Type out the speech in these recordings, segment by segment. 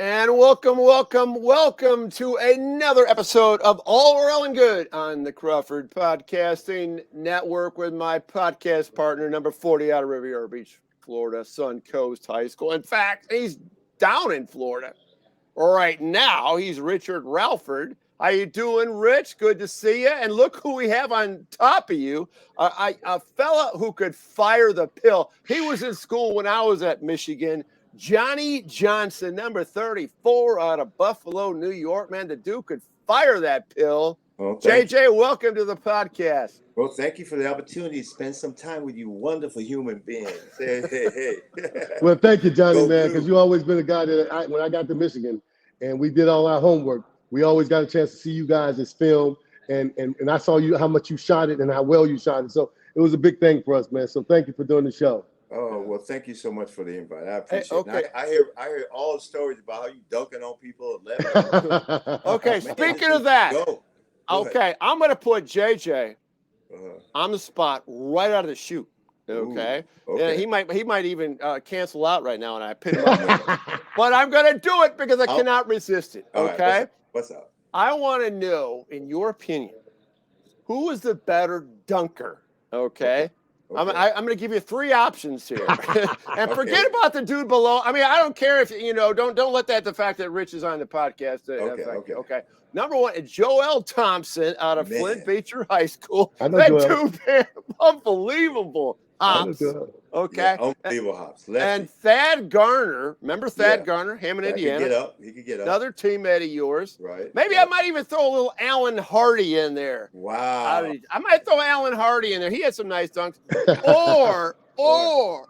And welcome to another episode of All Rell Good on the Crawford Podcasting Network with my podcast partner, number 40 out of Riviera Beach, Florida, Sun Coast High School. In fact, he's down in Florida right now. He's Richard Rellford. How you doing, Rich? Good to see you. And look who we have on top of you, a fella who could fire the pill. He was in school when I was at Michigan. Johnny Johnson, number 34 out of Buffalo, New York. Man, the dude could fire that pill. Well, JJ, welcome to the podcast. Well, thank you for the opportunity to spend some time with you wonderful human beings. Hey. Well, thank you, Johnny, man, because you've always been a guy that when I got to Michigan and we did all our homework, we always got a chance to see you guys as film, and I saw you how much you shot it and how well you shot it. So it was a big thing for us, man. So thank you for doing the show. Oh, well, thank you so much for the invite. I appreciate it. I hear all the stories about how you dunking on people. Okay, speaking of that, okay, I'm going to put JJ on the spot right out of the chute. Okay. Yeah, he might even cancel out right now, and I pin him up. But I'm going to do it because I cannot resist it. Okay. Right, what's up? I want to know, in your opinion, who is the better dunker? Okay. I'm going to give you three options here, and forget about the dude below. I mean, I don't care if don't let the fact that Rich is on the podcast. Okay. Number one, Joel Thompson out of Flint Beecher High School. That dude, unbelievable hops. Okay. Yeah, unbelievable hops. And Thad Garner, remember Thad Garner, Hammond, Indiana. He could get up. Another teammate of yours. Right. Maybe I might even throw a little Alan Hardy in there. Wow. I might throw Alan Hardy in there. He had some nice dunks. Or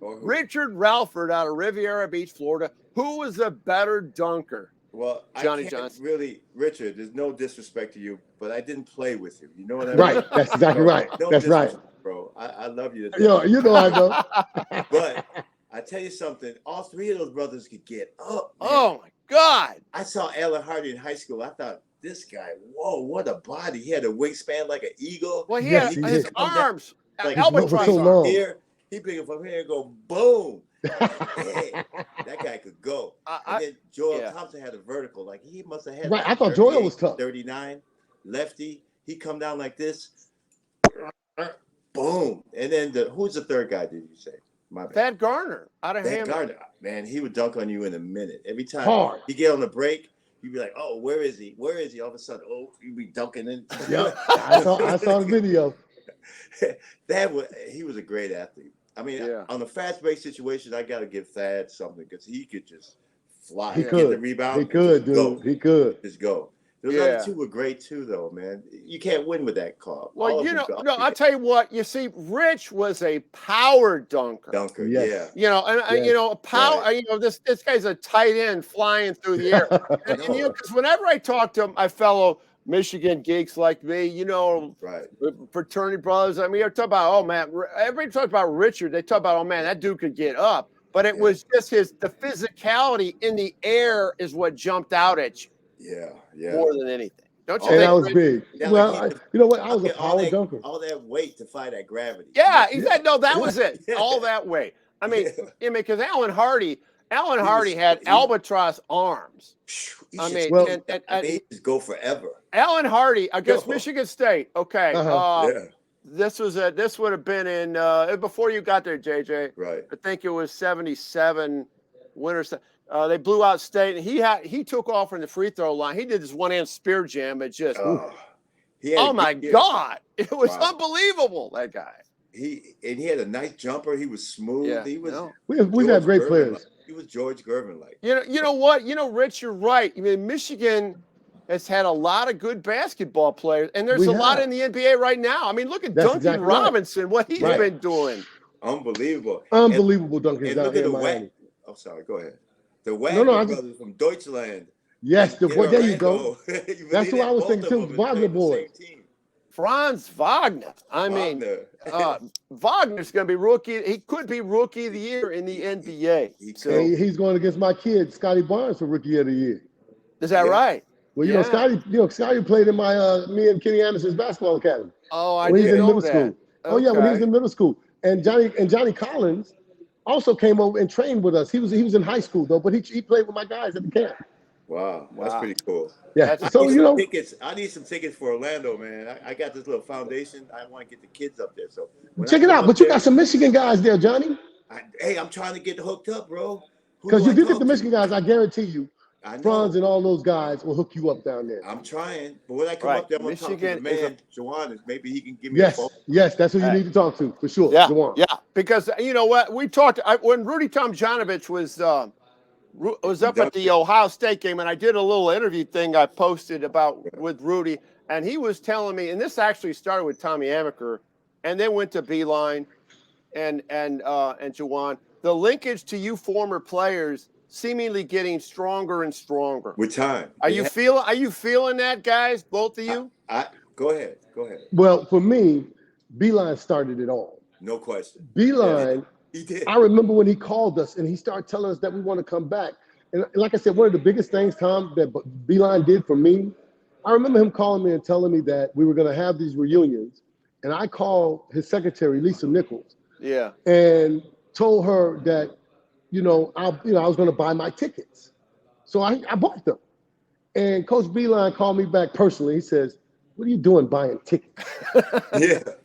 Richard Rellford out of Riviera Beach, Florida. Who was a better dunker? Well, Johnny I can't Johnson. Really, Richard, there's no disrespect to you, but I didn't play with you. You know what I mean? Right. That's exactly right. That's right. Bro, I love you. You know I know. But I tell you something, all three of those brothers could get up. Man. Oh my God. I saw Alan Hardy in high school. I thought, this guy, whoa, what a body. He had a wingspan like an eagle. Well, he had his arms. Like albatross so long. Here, he pick it from here and go boom. Hey, that guy could go. And then Joel Thompson had a vertical. Like he must have had. Right, I thought Joel was tough. 39, lefty. He come down like this. Boom. And then who's the third guy, did you say? Thad Garner out of Hammond. Garner, man, he would dunk on you in a minute. Every time he get on the break, you'd be like, oh, where is he? Where is he? All of a sudden, you'd be dunking in. Yeah, I saw the video. He was a great athlete. I mean, on the fast break situation, I got to give Thad something because he could just fly. He Get could. the rebound. He could, dude. Go. He could. Just go. Those other two were great too, though, man. You can't win with that call. Well, I'll tell you what. You see, Rich was a power dunker. Yes. Power. Right. This guy's a tight end flying through the air. and because whenever I talk to my fellow Michigan geeks like me, fraternity brothers. I mean, you're talking about, oh man, everybody talks about Richard. They talk about, oh man, that dude could get up. But it was just the physicality in the air is what jumped out at you. Yeah. More than anything. Don't you think? That was big. Yeah, well, you know what? I was a power dunker. All that weight to fight that gravity. Yeah, exactly. No, that was it. All that weight. I mean, because Alan Hardy had albatross arms. He just go forever. Alan Hardy against Michigan State. Okay. This would have been in before you got there, JJ. Right. I think it was 77 winter. They blew out State, and he took off from the free throw line. He did this one-hand spear jam. It just, oh my God, it was unbelievable. That guy. He had a nice jumper. He was smooth. Yeah. He was. We got great players. He was George Gervin like. You know what? Rich, you're right. I mean, Michigan has had a lot of good basketball players, and there's a lot in the NBA right now. I mean, look at Duncan Robinson, what he's been doing. Unbelievable. Duncan. And look at the Wagner. Oh, sorry. Go ahead. The Wagner brothers from Deutschland. Yes, there you go. That's what I was thinking too. Wagner boys. Franz Wagner. I mean, Wagner's going to be rookie. He could be rookie of the year in the NBA. He's going against my kid, Scotty Barnes, for rookie of the year. Is that right? Well, Scotty played in my me and Kenny Anderson's basketball academy. Oh, I didn't know that. School. Oh yeah, when he was in middle school. And Johnny Collins also came over and trained with us. He was in high school though, but he played with my guys at the camp. Wow, that's pretty cool. Yeah. So I need some tickets for Orlando, man. I got this little foundation. I want to get the kids up there. So check it out. But you got some Michigan guys there, Johnny. Hey, I'm trying to get hooked up, bro. Because if you get the Michigan guys, I guarantee you, Franz and all those guys will hook you up down there. I'm trying, but when I come up there, I'm gonna talk to the man, Juwan. Maybe he can give me a phone. Yes, that's who you need to talk to for sure. Yeah, Juwan. yeah. Because you know what, we talked when Rudy Tomjanovich was up at the Ohio State game, and I did a little interview thing I posted with Rudy, and he was telling me, and this actually started with Tommy Amaker, and then went to Beeline, and Juwan. The linkage to you former players seemingly getting stronger and stronger with time. Are you feeling that, guys? Both of you? Go ahead. Well, for me, Beeline started it all. No question. Beeline. He did. I remember when he called us and he started telling us that we want to come back. And like I said, one of the biggest things, Tom, that Beeline did for me, I remember him calling me and telling me that we were going to have these reunions. And I called his secretary, Lisa Nichols. Yeah. And told her that, I was going to buy my tickets. So I bought them. And Coach Beeline called me back personally. He says, "What are you doing buying tickets?"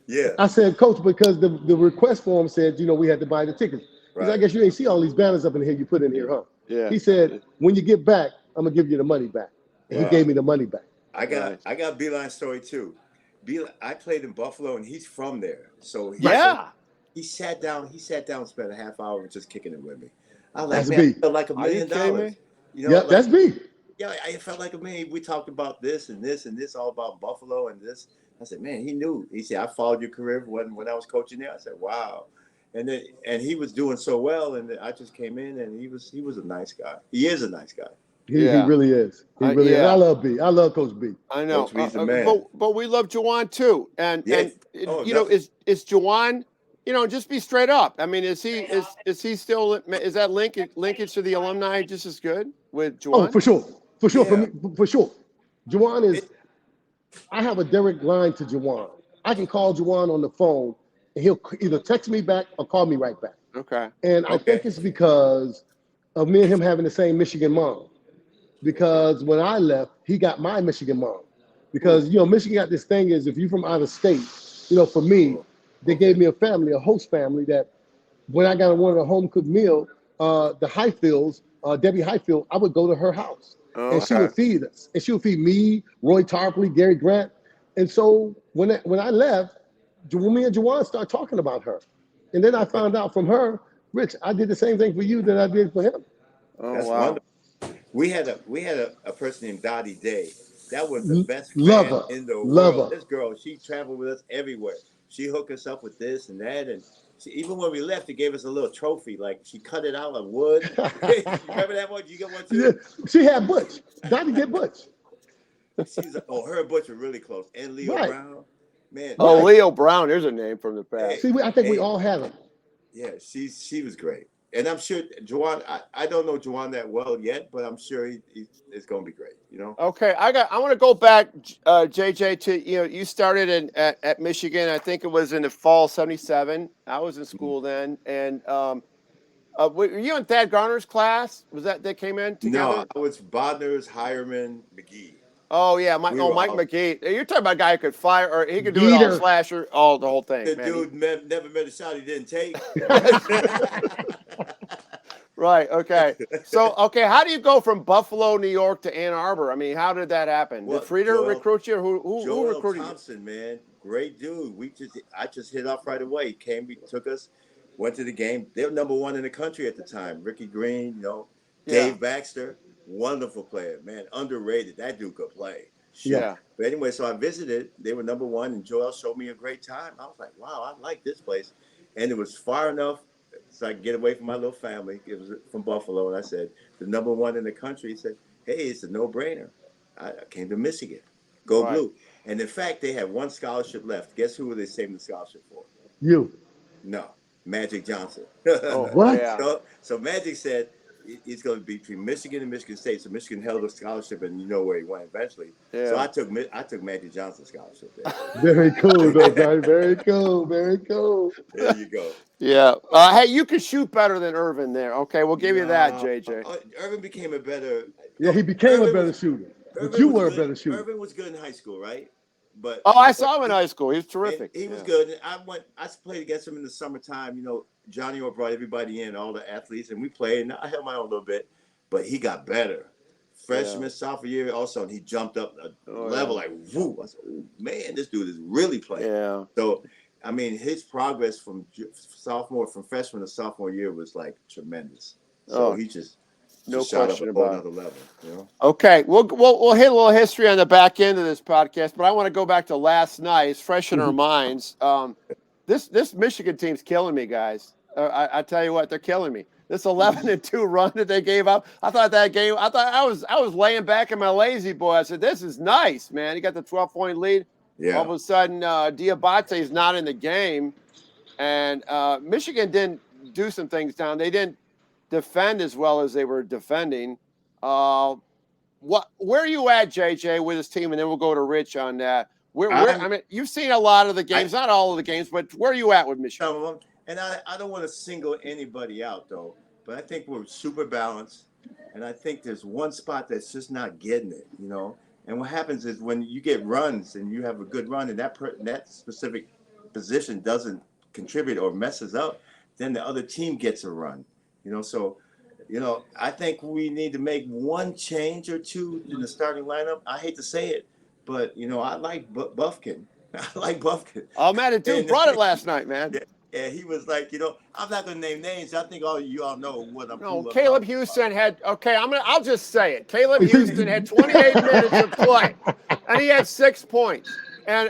Yeah. I said, "Coach, because the request form said, we had to buy the tickets." Because I guess you ain't see all these banners up in here you put in here, huh? Yeah. He said, "When you get back, I'm gonna give you the money back." And he gave me the money back. I got Beeline's story too. I played in Buffalo, and he's from there. So he sat down, spent a half hour just kicking it with me. I was like, man, I felt like $1 million. That's me. Yeah, I felt like $1 million. We talked about this and this and this, all about Buffalo and this. I said, man, he knew. He said, I followed your career when I was coaching there. I said, wow. And he was doing so well, and I just came in, and he was a nice guy. He is a nice guy. He really is. He really is. I love B. I love Coach B. I know. Coach B's the man. But we love Juwan too. And is Juwan, just be straight up. I mean, is he still, is that linkage to the alumni just as good with Juwan? Oh, for sure. For sure. Juwan is, I have a direct line to Juwan. I can call Juwan on the phone, and he'll either text me back or call me right back. Okay. And I think it's because of me and him having the same Michigan mom. Because when I left, he got my Michigan mom. Because, Michigan got this thing is if you're from out of state, for me, they gave me a host family that when I got one of the home cooked meal, the Highfields, Debbie Highfield, I would go to her house. And she would feed us. And she would feed me, Roy Tarpley, Gary Grant. And so when I left, me and Juwan started talking about her. And then I found out from her, Rich, I did the same thing for you that I did for him. Oh, that's wonderful. We had a person named Dottie Day. That was the best fan in the world. This girl, she traveled with us everywhere. She hooked us up with this and that. And even when we left, she gave us a little trophy. Like she cut it out of wood. Remember that one? You got one too? Yeah, she had Butch. Dottie did Butch. Her and Butch were really close. And Leo Brown. Man. Oh, Leo Brown. There's a name from the past. See, I think we all had him. Yeah, she was great. And I'm sure Juwan, I don't know Juwan that well yet, but I'm sure it's going to be great, Okay, I want to go back, JJ, to, you started at Michigan. I think it was in the fall '77. I was in school then. And were you in Thad Garner's class? Was that they came in together? No, I was Bodner's, Hireman, McGee. Oh, yeah. Mike McGee. You're talking about a guy who could fire, or he could do it all slasher, the whole thing. The dude never met a shot he didn't take. Right. Okay. So, how do you go from Buffalo, New York to Ann Arbor? I mean, how did that happen? Did Frieder recruit you? Who recruited Thompson, you? Man, great dude. I just hit off right away. He took us, went to the game. They were number 1 in the country at the time. Ricky Green, Dave Baxter, wonderful player, man, underrated. That dude could play. Sure. Yeah. But anyway, so I visited. They were number 1, and Joel showed me a great time. I was like, wow, I like this place, and it was far enough so I could get away from my little family. It was from Buffalo, and I said, the number 1 in the country. He said, hey, it's a no-brainer. I came to Michigan. Go Blue. And in fact, they had 1 scholarship left. Guess who were they saving the scholarship for? You. No, Magic Johnson. What? So Magic said, he's going to be between Michigan and Michigan State. So Michigan held a scholarship, and you know where he went eventually. Yeah. So I took Magic Johnson's scholarship there. Very cool, though, Johnny. Very cool. Very cool. There you go. Yeah. Hey, you can shoot better than Irvin there. Okay, we'll give you that, JJ. Irvin became a better. Yeah, he became a better shooter. But you were a better shooter. Irvin was good in high school, right? But I saw him in high school. He was terrific. He was good. I played against him in the summertime. You know, Johnny Orr brought everybody in, all the athletes, and we played. And I held my own a little bit, but he got better. Freshman, sophomore year, also, and he jumped up a level like whoo. I said, oh, man, this dude is really playing. Yeah. So, I mean, his progress from freshman to sophomore year was like tremendous. So he just shot up a whole other level. You know? Okay, we'll hit a little history on the back end of this podcast, but I want to go back to last night. It's fresh in our minds. This Michigan team's killing me, guys. I tell you what, they're killing me. This 11-2 run that they gave up. I thought I was laying back in my lazy boy. I said, this is nice, man. You got the 12-point lead. Yeah. All of a sudden, Diabate is not in the game, and Michigan didn't do some things down. They didn't defend as well as they were defending. Where are you at, JJ, with this team? And then we'll go to Rich on that. I mean, you've seen a lot of the games, not all of the games, but where are you at with Michigan? Some of them. And I don't want to single anybody out, though, but I think we're super balanced. And I think there's one spot that's just not getting it, you know. And what happens is when you get runs and you have a good run and that specific position doesn't contribute or messes up, then the other team gets a run, you know. So, you know, I think we need to make one change or two in the starting lineup. I hate to say it, but, you know, I like Bufkin. I like Bufkin. Oh, man, the dude brought it last night, man. Yeah, he was like, you know, I'm not gonna name names. I think you all know what I'm. No, Caleb Houston had. Okay, I'll just say it. Caleb Houston had 28 minutes of play, and he had 6 points. And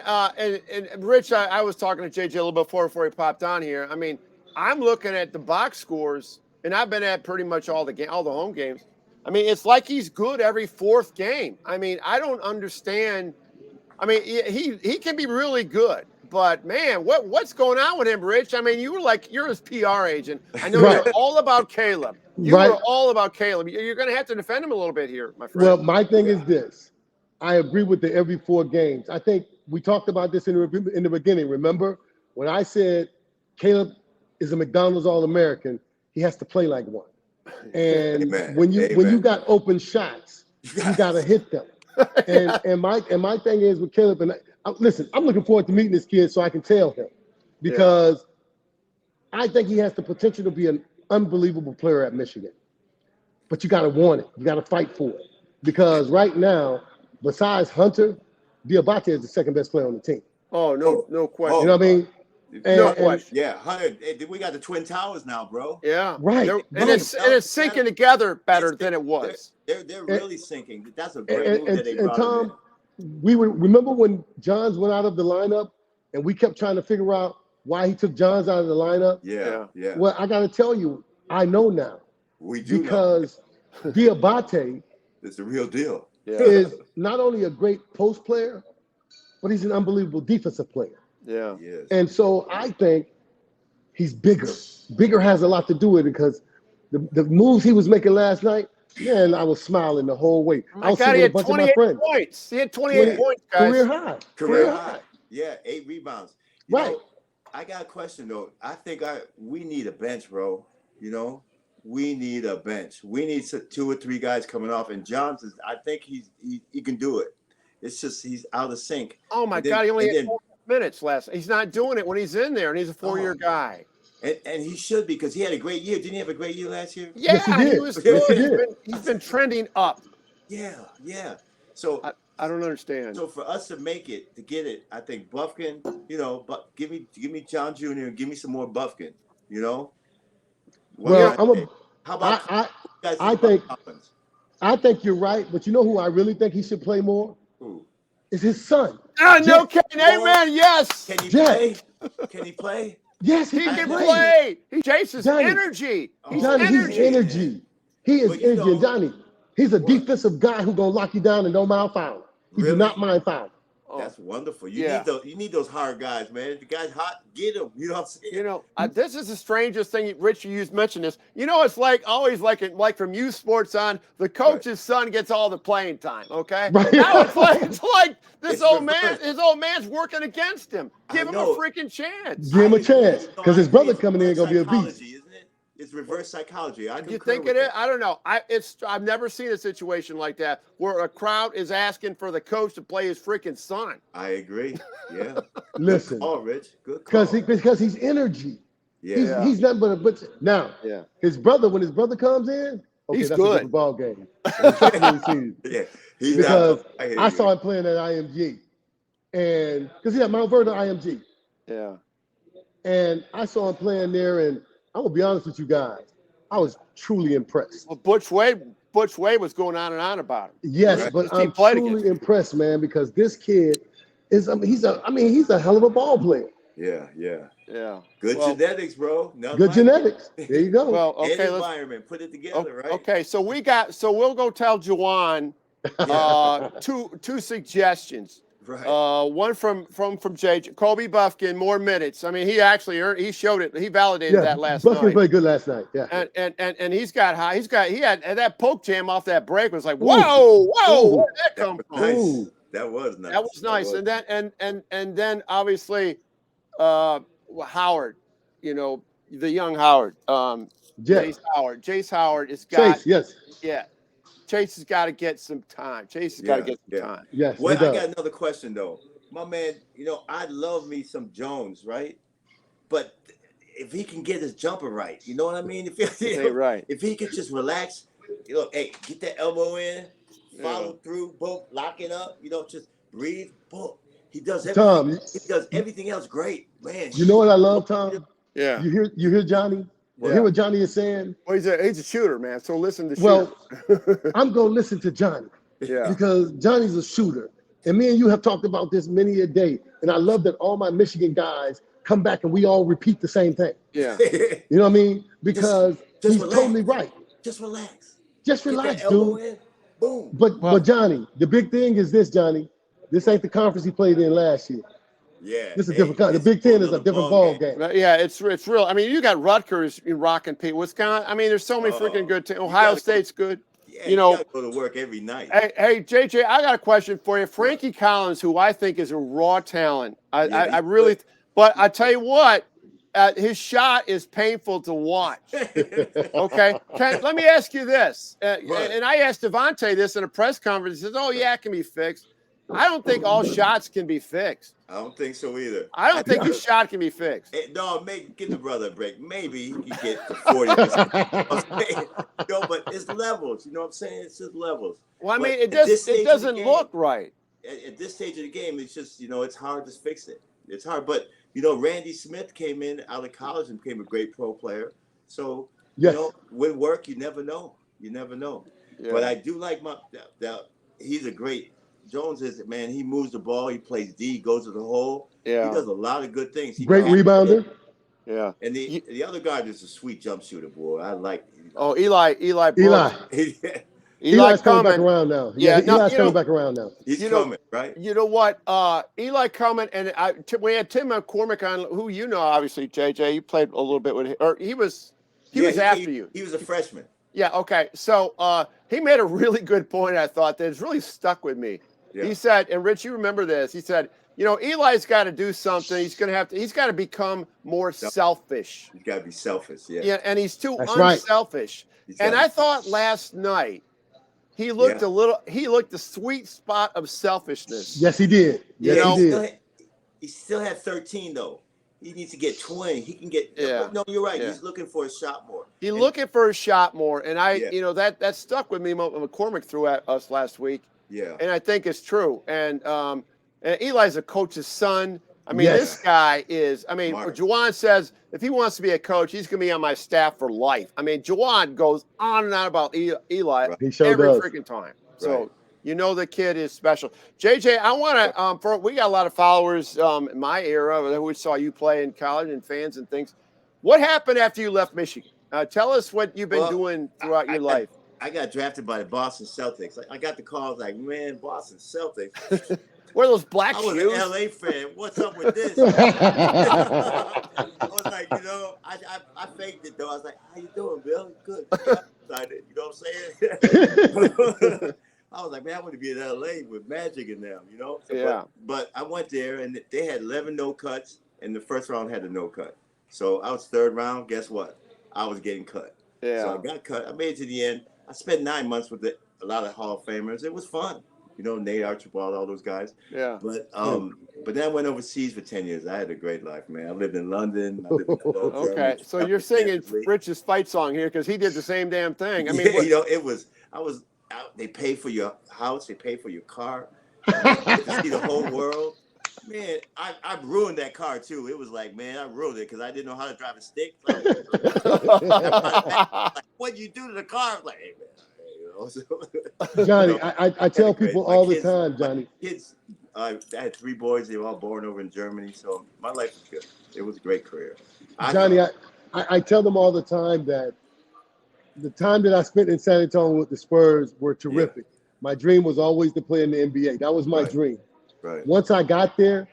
Rich, I was talking to JJ a little before he popped on here. I mean, I'm looking at the box scores, and I've been at pretty much all the home games. I mean, it's like he's good every fourth game. I mean, I don't understand. I mean, he can be really good. But, man, what's going on with him, Rich? I mean, you're his PR agent. I know you're all about Caleb. You're all about Caleb. You're going to have to defend him a little bit here, my friend. Well, my thing is this. I agree with the every 4 games. I think we talked about this in the beginning. Remember when I said Caleb is a McDonald's All-American, he has to play like one. And when you got open shots, you got to hit them. And my thing is with Caleb, and listen, I'm looking forward to meeting this kid so I can tell him, because I think he has the potential to be an unbelievable player at Michigan. But you got to want it. You got to fight for it. Because right now, besides Hunter, Diabate is the second best player on the team. Oh, no question. You know what I mean? No question. Yeah, Hunter, we got the Twin Towers now, bro. Yeah. Right. And it's syncing together better than it was. They're really syncing. That's a great move that they brought Tom, him in. Remember when Johns went out of the lineup and we kept trying to figure out why he took Johns out of the lineup? Yeah. Well, I got to tell you, I know now. We do because Diabate it's the real deal. Is not only a great post player, but he's an unbelievable defensive player. Yeah. Yes. And so I think he's bigger. Bigger has a lot to do with it, because the moves he was making last night, man, I was smiling the whole way. Oh I was God, he had with a bunch 28 of my friends. points. He had 28 points, guys. Career high. Yeah, 8 rebounds. You know, I got a question though. I think we need a bench, bro. You know, we need a bench. We need 2 or 3 guys coming off. And Johns I think he can do it. It's just he's out of sync. Oh my God, he only had 4 minutes last. He's not doing it when he's in there, and he's a 4-year guy. And he should be, because he had a great year. Didn't he have a great year last year? Yeah, yes, he did. He was good. Yes, he's been trending up. Yeah. So I don't understand. So for us to make it, to get it, I think Bufkin, you know, but give me John Jr. and give me some more Bufkin, you know. I think you're right, but you know who I really think he should play more? Who? Is his son. No kidding. Amen. Yes. Can he play? Can he play? Yes, he can play. He chases energy. He's energy. He is energy. And Johnny, he's a defensive guy who's gonna lock you down and don't mind fouling. He does not mind fouling. That's wonderful. You need those hard guys, man. If the guy's hot, get him. You know what I'm saying? You know, this is the strangest thing. Rich, you mentioned this. You know, it's like always like from youth sports on. The coach's son gets all the playing time. Okay. Right. Now it's like his old man's working against him. Give him a freaking chance. Give him a chance because his brother coming in gonna be a beast. Isn't it? It's reverse psychology. You think it is? I don't know. I've never seen a situation like that where a crowd is asking for the coach to play his freaking son. I agree. Yeah. Listen. Good call, Rich. Good call. Because he's energy. Yeah. He's nothing but now. Yeah. His brother, when his brother comes in, he's that's good. a different ball game. Yeah. Because I saw him playing at IMG, and because he had Mount Vernon IMG. Yeah. And I saw him playing there, and I'm gonna be honest with you guys, I was truly impressed. Well, Butch Wade was going on and on about him. Yes, but I'm truly impressed, man, because this kid is he's a hell of a ball player. Yeah. Good genetics, bro. Good genetics. There you go. Well, okay, and environment, put it together, right? Okay, so we'll go tell Juwan two suggestions. Right. One from JJ, Kobe Bufkin, more minutes. I mean, he actually he showed it. He validated that last night. Bufkin played good last night. Yeah. And he had that poke jam off that break was like, whoa, where'd that come from? Nice. That was nice. That was nice. And then obviously Howard, you know, the young Howard. Jace Howard has got Chase, yes. Yeah. Chase has got to get some time. Chase has got to get some time. Yes. Well, I got another question though. My man, you know, I love me some Jones, right? But if he can get his jumper right, you know what I mean? If he could just relax, you know, hey, get that elbow in, follow through, boom, lock it up, you know, just breathe, boom. He does everything. Tom, he does everything else great, man. You know what I love, Tom? Yeah. You hear Johnny? You hear what Johnny is saying? Well, he's a shooter, man. So listen to I'm gonna listen to Johnny. Yeah. Because Johnny's a shooter. And me and you have talked about this many a day. And I love that all my Michigan guys come back and we all repeat the same thing. Yeah. You know what I mean? Because just he's totally right. Just relax. Just relax, dude. In. Boom. But Johnny, the big thing is this, Johnny. This ain't the conference he played in last year. Yeah, this is a different kind. The Big Ten is a different ball game. Yeah, it's real. I mean, you got Rutgers rocking Pete, Wisconsin. I mean, there's so many freaking good teams. Ohio State's good. Yeah, you know, gotta go to work every night. Hey, JJ, I got a question for you. Frankie Collins, who I think is a raw talent. I really, but I tell you what, his shot is painful to watch. Okay, let me ask you this, and I asked Devontae this in a press conference. He says, "Oh yeah, it can be fixed." I don't think all shots can be fixed. I don't think so either. I don't think his shot can be fixed. No, give the brother a break. Maybe he can get to 40%. No, but it's levels. You know what I'm saying? It's just levels. Well, I mean, it doesn't look right. At this stage of the game, it's just, you know, it's hard to fix it. It's hard. But, you know, Randy Smith came in out of college and became a great pro player. So, you know, with work, you never know. You never know. Yeah. But I do like he's a great. Jones is, man, he moves the ball. He plays D, goes to the hole. Yeah. He does a lot of good things. Great rebounder. Yeah. And the other guy is a sweet jump shooter, boy. I like him. Oh, Eli. Eli's coming back around now. Yeah, Eli's coming back around now. He's coming, right? You know what? Eli coming, and we had Tim McCormick on, who you know, obviously, JJ. You played a little bit with him, or he was after you. He was a freshman. Yeah, okay. So he made a really good point, I thought, that has really stuck with me. Yeah. He said, and Rich, you remember this, he said, you know, Eli's got to do something. He's got to become more selfish. He's got to be selfish, yeah. Yeah, and he's too unselfish. Right. And I thought last night he looked the sweet spot of selfishness. Yes, he did. Yes, he did. He still had 13 though. He needs to get 20. He can get. Yeah. No, you're right. Yeah. He's looking for a shot more. Looking for a shot more, and you know, that stuck with me. McCormick threw at us last week. Yeah, and I think it's true. And Eli's a coach's son. I mean, this guy is. I mean, Juwan says if he wants to be a coach, he's going to be on my staff for life. I mean, Juwan goes on and on about Eli every freaking time. So you know the kid is special. JJ, I want to. We got a lot of followers in my era who saw you play in college and fans and things. What happened after you left Michigan? Tell us what you've been doing throughout your life. I got drafted by the Boston Celtics. I got the calls like, man, Boston Celtics. Wear those black I was shoes. an LA fan. What's up with this? I was like, I faked it though. I was like, how you doing, Bill? Good. Excited. You know what I'm saying? I was like, man, I want to be in LA with Magic in them, Yeah. But I went there and they had 11 no cuts, and the first round had a no cut. So I was third round. Guess what? I was getting cut. Yeah. So I got cut. I made it to the end. I spent 9 months with a lot of Hall of Famers. It was fun. Nate Archibald, all those guys. Yeah. But then I went overseas for 10 years. I had a great life, man. I lived in London. I lived in Lotta. Okay, so you're singing Rich's fight song here because he did the same damn thing. I mean, they pay for your house, they pay for your car, to see the whole world. Man, I ruined that car too. It was like, man, I ruined it because I didn't know how to drive a stick. Like, what'd you do to the car? I was like, hey, man. Johnny, I tell people all the time, Johnny. Kids, I had 3 boys. They were all born over in Germany, so my life was good. It was a great career. Johnny, I tell them all the time that the time that I spent in San Antonio with the Spurs were terrific. Yeah. My dream was always to play in the NBA. That was my dream. Right. Once I got there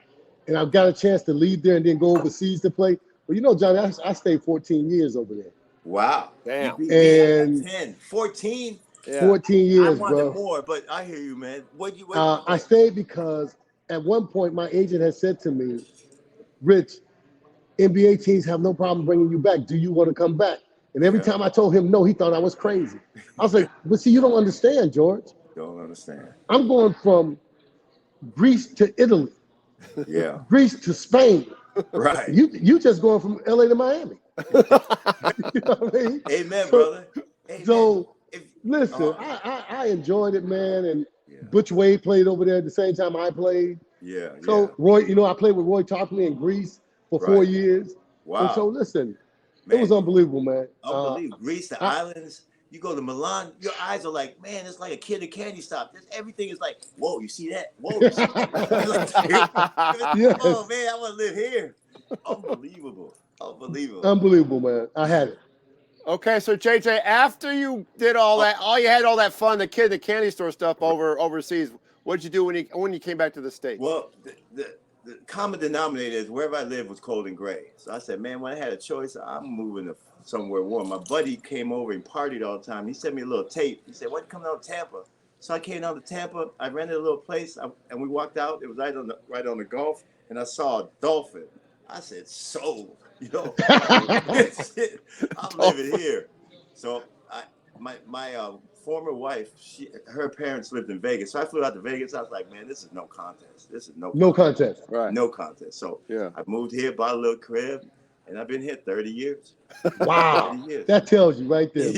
and I got a chance to leave there and then go overseas to play, well, Johnny, I stayed 14 years over there. Wow. Damn. And 10, 14. Yeah. 14 years, I wanted bro. more, but I hear you, man. I stayed because at one point my agent had said to me, Rich, NBA teams have no problem bringing you back. Do you want to come back? And every time I told him no, he thought I was crazy. I was like, but see, you don't understand, George. Don't understand. I'm going from Greece to Italy. Yeah. Greece to Spain. Right. You just going from LA to Miami. You know what I mean? Amen, brother. Amen. So listen, I enjoyed it, man. And Butch Wade played over there at the same time I played. Yeah. So Roy, I played with Roy Tarpley in Greece for 4 years. Wow. And so listen, it was unbelievable, man. Unbelievable. Greece, the islands. You go to Milan, your eyes are like, man, it's like a kid at candy shop. Everything is like, whoa, you see that? Whoa, you see that? Yes. Oh man, I want to live here. Unbelievable. Unbelievable, man. I had it. Okay, so JJ, after you did all that, you had all that fun, the kid at the candy store stuff overseas. What did you do when you came back to the States? Well, the common denominator is wherever I lived was cold and gray. So I said, man, when I had a choice, I'm moving to somewhere warm. My buddy came over and partied all the time. He sent me a little tape. He said, why you coming out to Tampa? So I came down to Tampa. I rented a little place, and we walked out. It was right on the Gulf, and I saw a dolphin. I said, sold. I'm living here. So my former wife, her parents lived in Vegas. So I flew out to Vegas. I was like, man, this is no contest. No contest. Right. No contest. So I moved here, bought a little crib, and I've been here 30 years. Wow. 30 years. That tells you right there.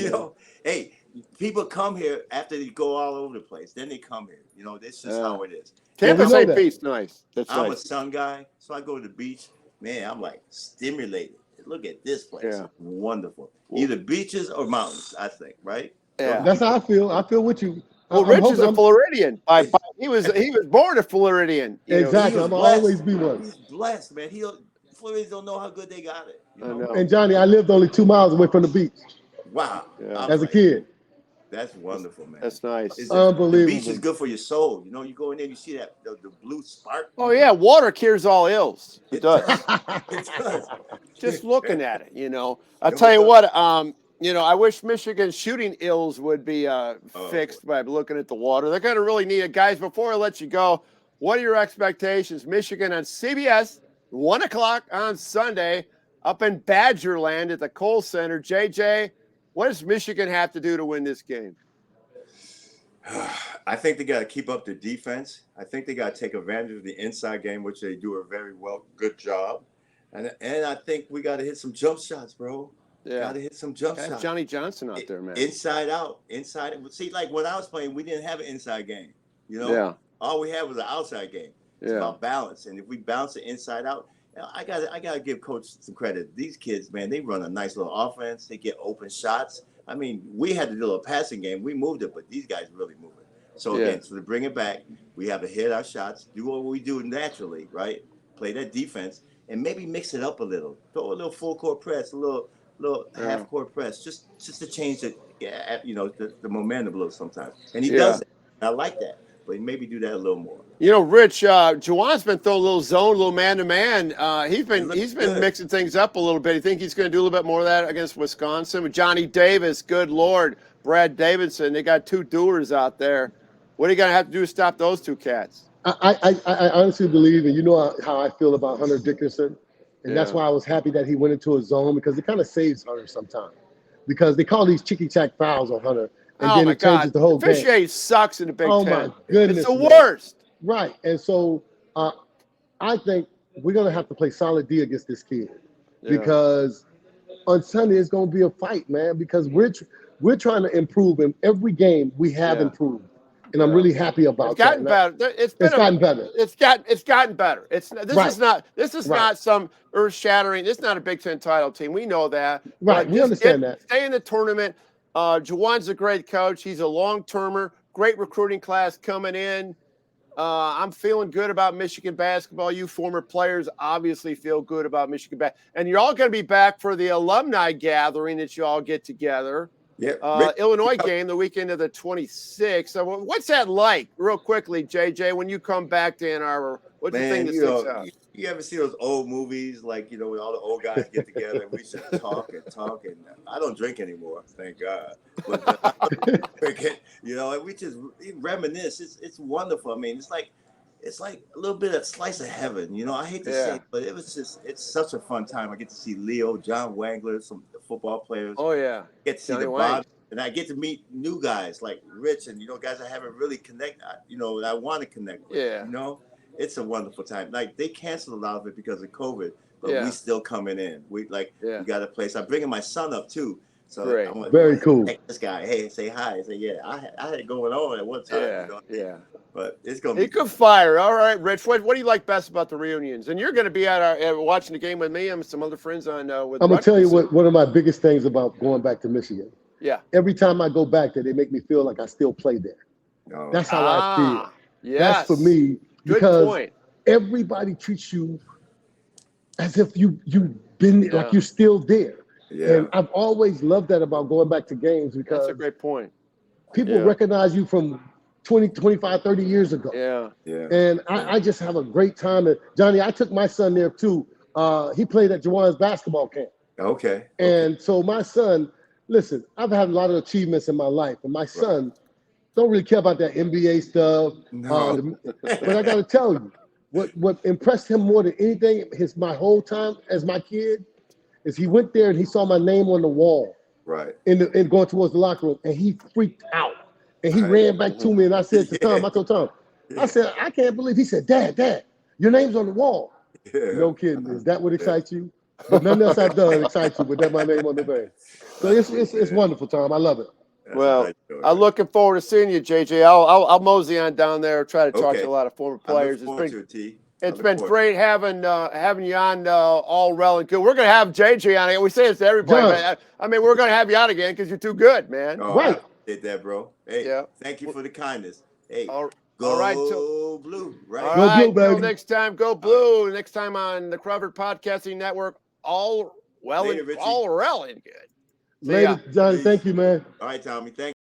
Hey, people come here after they go all over the place. Then they come here. This is how it is. Tampa St. Pete's nice. I'm a sun guy, so I go to the beach. Man, I'm like stimulated. Look at this place. Yeah. Wonderful. Either beaches or mountains, I think, right? Yeah. That's how I feel. I feel with you. Well, Rich is a Floridian. He was born a Floridian. Exactly. I'm always be one. He's blessed, man. Floridians don't know how good they got it. And Johnny, I lived only 2 miles away from the beach. Wow. Yeah. As a kid. That's wonderful, man. That's nice. It's unbelievable. The beach is good for your soul. You go in there, you see that the blue spark. Oh yeah, water cures all ills. It does. It does. Just looking at it, I'll tell you what. I wish Michigan's shooting ills would be fixed by looking at the water. They're going to really need it, guys. Before I let you go, what are your expectations? Michigan on CBS, 1:00 on Sunday, up in Badgerland at the Kohl Center. JJ. What does Michigan have to do to win this game? I think they got to keep up the defense. I think they got to take advantage of the inside game, which they do a very good job. And I think we got to hit some jump shots, bro. Yeah. Got to hit some jump shots. Johnny Johnson out there, man. Inside out. See, like when I was playing, we didn't have an inside game. Yeah. All we had was an outside game. It's about balance. And if we bounce it inside out, I gotta give Coach some credit. These kids, man, they run a nice little offense. They get open shots. I mean, we had to do a passing game. We moved it, but these guys really move it. So again, so to bring it back, we have to hit our shots, do what we do naturally, right? Play that defense, and maybe mix it up a little. Throw a little full court press, a little half court press, just to change it, the momentum a little sometimes. And he does it. I like that. but maybe do that a little more. You know, Rich, Juwan's been throwing a little zone, a little man-to-man. He's been good. mixing things up a little bit. You think he's going to do a little bit more of that against Wisconsin? With Johnny Davis, good Lord, Brad Davidson, they got two doers out there. What are you going to have to do to stop those two cats? I honestly believe, and you know how I feel about Hunter Dickinson, and that's why I was happy that he went into a zone, because it kind of saves Hunter sometimes. Because they call these chicky-chack fouls on Hunter, and then it changes the whole game. Officiating sucks in the Big Ten. Oh, my goodness. It's the worst. Right. And so I think we're going to have to play solid D against this kid, because on Sunday it's going to be a fight, man, because we're trying to improve. In every game we have improved. And I'm really happy about that. It's gotten better. It's gotten better. It's gotten better. This is not some earth-shattering. This is not a Big Ten title team. We know that. Right. We understand that. Stay in the tournament. Juwan's a great coach. He's a long-termer. Great recruiting class coming in. I'm feeling good about Michigan basketball. You former players obviously feel good about Michigan basketball. And you're all going to be back for the alumni gathering that you all get together. Yeah. Illinois game the weekend of the 26th. So what's that like, real quickly, JJ, when you come back to Ann Arbor? What do you think that sticks out? You ever see those old movies, like, when all the old guys get together and we just talk and I don't drink anymore, thank God. But and we just reminisce. It's wonderful. I mean, it's like a little bit of slice of heaven. I hate to say it, but it's such a fun time. I get to see Leo, John Wangler, some football players. Oh yeah. Get to see the Bob, and I get to meet new guys like Rich and guys I haven't really connected. That I want to connect with. Yeah. It's a wonderful time. Like, they canceled a lot of it because of COVID, but we still coming in. We got a place. I'm bringing my son up too. So I'm like, very cool. Hey, this guy, hey, say hi. I say, I had it going on at one time. But it's gonna be. He could fire. All right, Rich. What do you like best about the reunions? And you're going to be at watching the game with me and some other friends on. I'm gonna tell you what one of my biggest things about going back to Michigan. Yeah. Every time I go back there, they make me feel like I still play there. Oh. That's how I feel. Yes. That's for me. Good because point. Everybody treats you as if you've been like you're still there. Yeah. And I've always loved that about going back to games, because that's a great point. People recognize you from 20, 25, 30 years ago. Yeah. And I just have a great time. And Johnny, I took my son there too. He played at Juwan's basketball camp. Okay. And so my son, listen, I've had a lot of achievements in my life, and my son don't really care about that NBA stuff. No. But I got to tell you, what impressed him more than anything, my whole time as my kid, is he went there and he saw my name on the wall. Right. In going towards the locker room, and he freaked out. And he ran back to me, and I said to Tom, I told Tom, I said, I can't believe. He said, Dad, your name's on the wall. Yeah. No kidding. Is that what excites you? But nothing else I've done excites you, but that's my name on the thing. So it's wonderful, Tom. I love it. Well, I'm looking forward to seeing you, JJ. I'll mosey on down there, try to talk to a lot of former players. It's been great having you on all Rell Good. We're going to have JJ on again. We say this to everybody. But I mean, we're going to have you on again because you're too good, man. Oh, right. I appreciate that, bro. Hey, thank you for the kindness. Hey, go blue, right? All right, go blue, baby. Next time, go blue. Next time on the Crawford Podcasting Network, all Rell Good. Later, Johnny. Thank you, man. All right, Tommy. Thank you.